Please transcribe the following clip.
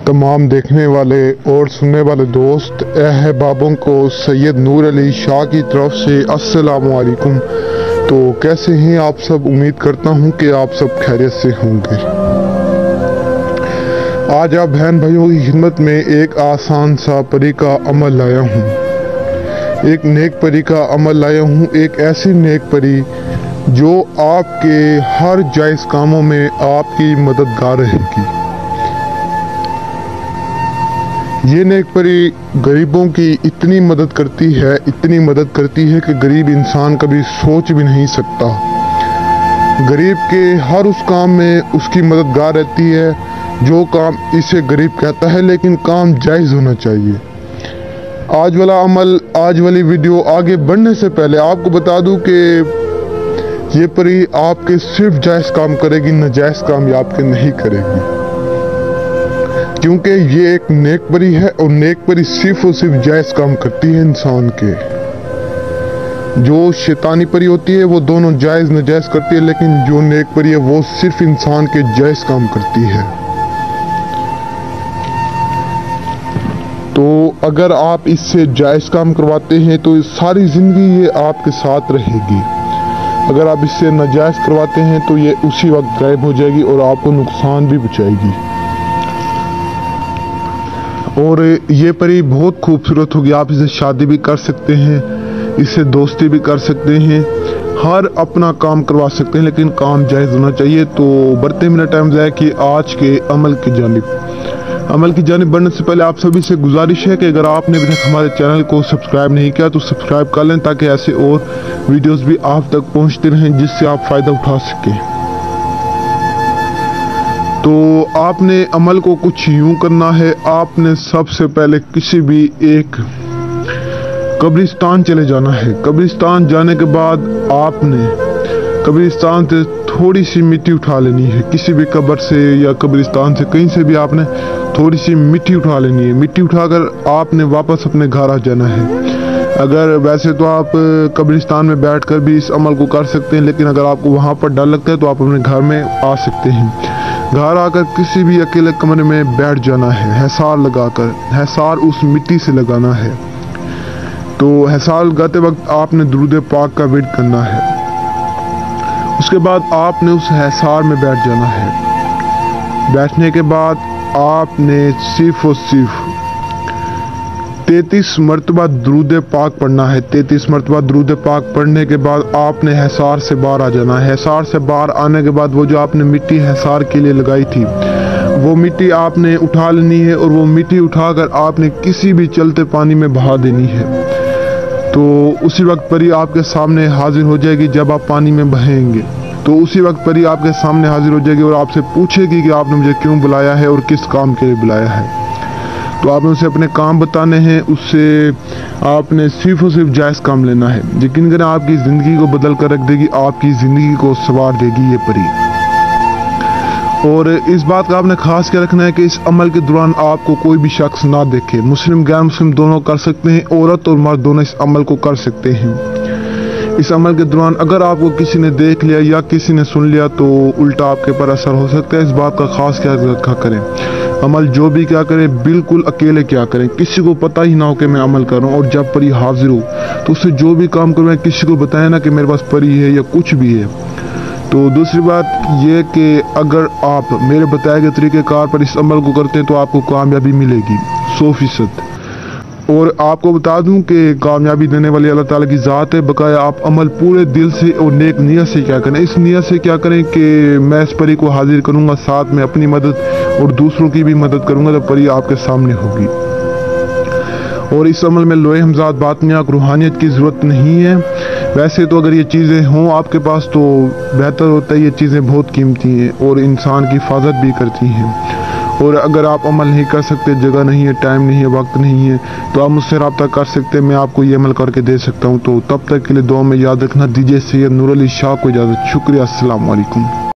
तमाम देखने वाले और सुनने वाले दोस्त अहबाबों को सैयद नूर अली शाह की तरफ से अस्सलामु अलैकुम। तो कैसे हैं आप सब? उम्मीद करता हूं कि आप सब खैरियत से होंगे। आज आप बहन भाइयों की खिदमत में एक आसान सा परी का अमल लाया हूं, एक नेक परी का अमल लाया हूं, एक ऐसी नेक परी जो आपके हर जायज़ कामों में आपकी मददगार रहेगी। ये नेक परी गरीबों की इतनी मदद करती है कि गरीब इंसान कभी सोच भी नहीं सकता। गरीब के हर उस काम में उसकी मददगार रहती है जो काम इसे गरीब कहता है, लेकिन काम जायज़ होना चाहिए। आज वाला अमल, आज वाली वीडियो आगे बढ़ने से पहले आपको बता दूं कि ये परी आपके सिर्फ जायज़ काम करेगी, नाजायज़ काम ये आपके नहीं करेगी, क्योंकि ये एक नेक परी है और नेक परी सिर्फ और सिर्फ जायज़ काम करती है इंसान के। जो शैतानी परी होती है वो दोनों जायज़ नाजायज़ करती है, लेकिन जो नेक परी है वो सिर्फ इंसान के जायज़ काम करती है। तो अगर आप इससे जायज़ काम करवाते हैं तो सारी ज़िंदगी ये आपके साथ रहेगी। अगर आप इससे नाजायज़ करवाते हैं तो ये उसी वक्त गायब हो जाएगी और आपको नुकसान भी पहुँचाएगी। और ये परी बहुत खूबसूरत होगी। आप इसे शादी भी कर सकते हैं, इससे दोस्ती भी कर सकते हैं, हर अपना काम करवा सकते हैं, लेकिन काम जायज़ होना चाहिए। तो बढ़ते मेरा टाइम जाए कि आज के अमल की जानिब बढ़ने से पहले आप सभी से गुजारिश है कि अगर आपने अभी तक हमारे चैनल को सब्सक्राइब नहीं किया तो सब्सक्राइब कर लें, ताकि ऐसे और वीडियोस भी आप तक पहुंचते रहें जिससे आप फ़ायदा उठा सकें। तो आपने अमल को कुछ यूं करना है, आपने सबसे पहले किसी भी एक कब्रिस्तान चले जाना है। कब्रिस्तान जाने के बाद आपने कब्रिस्तान से थोड़ी सी मिट्टी उठा लेनी है, किसी भी कब्र से या कब्रिस्तान से कहीं से भी आपने थोड़ी सी मिट्टी उठा लेनी है। मिट्टी उठाकर आपने वापस अपने घर आ जाना है। अगर वैसे तो आप कब्रिस्तान में बैठकर भी इस अमल को कर सकते हैं, लेकिन अगर आपको वहाँ पर डर लगता है तो आप अपने घर में आ सकते हैं। घर आकर किसी भी अकेले कमरे में बैठ जाना है, हिसार लगाकर, हिसार उस मिट्टी से लगाना है। तो हिसार लगाते वक्त आपने दुरूद पाक का विर्द करना है। उसके बाद आपने उस हिसार में बैठ जाना है। बैठने के बाद आपने सिर्फ और सिर्फ 33 मरतबा दुरूद पाक पढ़ना है। 33 मरतबा दुरूद पाक पढ़ने के बाद आपने हिसार से बाहर आ जाना है। हिसार से बाहर आने के बाद वो जो आपने मिट्टी हिसार के लिए लगाई थी वो मिट्टी आपने उठा लेनी है, और वो मिट्टी उठाकर आपने किसी भी चलते पानी में बहा देनी है। तो उसी वक्त परी आपके सामने हाजिर हो जाएगी। जब आप पानी में बहेंगे तो उसी वक्त परी आपके सामने हाजिर हो जाएगी और आपसे पूछेगी कि आपने मुझे क्यों बुलाया है और किस काम के लिए बुलाया है। तो आपने उसे अपने काम बताने हैं, उससे आपने सिर्फ और सिर्फ जायज़ काम लेना है। यकीन करें आपकी ज़िंदगी को बदल कर रख देगी, आपकी ज़िंदगी को संवार देगी ये परी। और इस बात का आपने खास क्या रखना है कि इस अमल के दौरान आपको कोई भी शख्स ना देखे। मुस्लिम गैर मुस्लिम दोनों कर सकते हैं, औरत और मर्द दोनों इस अमल को कर सकते हैं। इस अमल के दौरान अगर आपको किसी ने देख लिया या किसी ने सुन लिया तो उल्टा आपके पर असर हो सकता है। इस बात का खास क्या रखा करें। अमल जो भी क्या करें बिल्कुल अकेले क्या करें, किसी को पता ही ना हो कि मैं अमल कर रहा हूँ। और जब परी हाजिर हो तो उससे जो भी काम करवाएं किसी को बताएं ना कि मेरे पास परी है या कुछ भी है। तो दूसरी बात ये कि अगर आप मेरे बताए गए तरीक़ेकार पर इस अमल को करते हैं तो आपको कामयाबी मिलेगी 100%। और आपको बता दूं कि कामयाबी देने वाली अल्लाह ताला की ज़ात है। बकाया आप अमल पूरे दिल से और नेक नियत से क्या करें। इस नियत से क्या करें कि मैं इस परी को हाजिर करूंगा, साथ में अपनी मदद और दूसरों की भी मदद करूंगा, तो परी आपके सामने होगी। और इस अमल में लोहे हमजाद बातनियाँ रूहानियत की ज़रूरत नहीं है। वैसे तो अगर ये चीज़ें हों आपके पास तो बेहतर होता है। ये चीज़ें बहुत कीमती हैं और इंसान की हिफाजत भी करती हैं। और अगर आप अमल नहीं कर सकते, जगह नहीं है, टाइम नहीं है, वक्त नहीं है, तो आप मुझसे रब्ता कर सकते हैं। मैं आपको ये अमल करके दे सकता हूँ। तो तब तक के लिए दुआ में याद रखना। दीजिए सैयद नूर अली शाह को इजाज़त। शुक्रिया। अस्सलाम वालेकुम।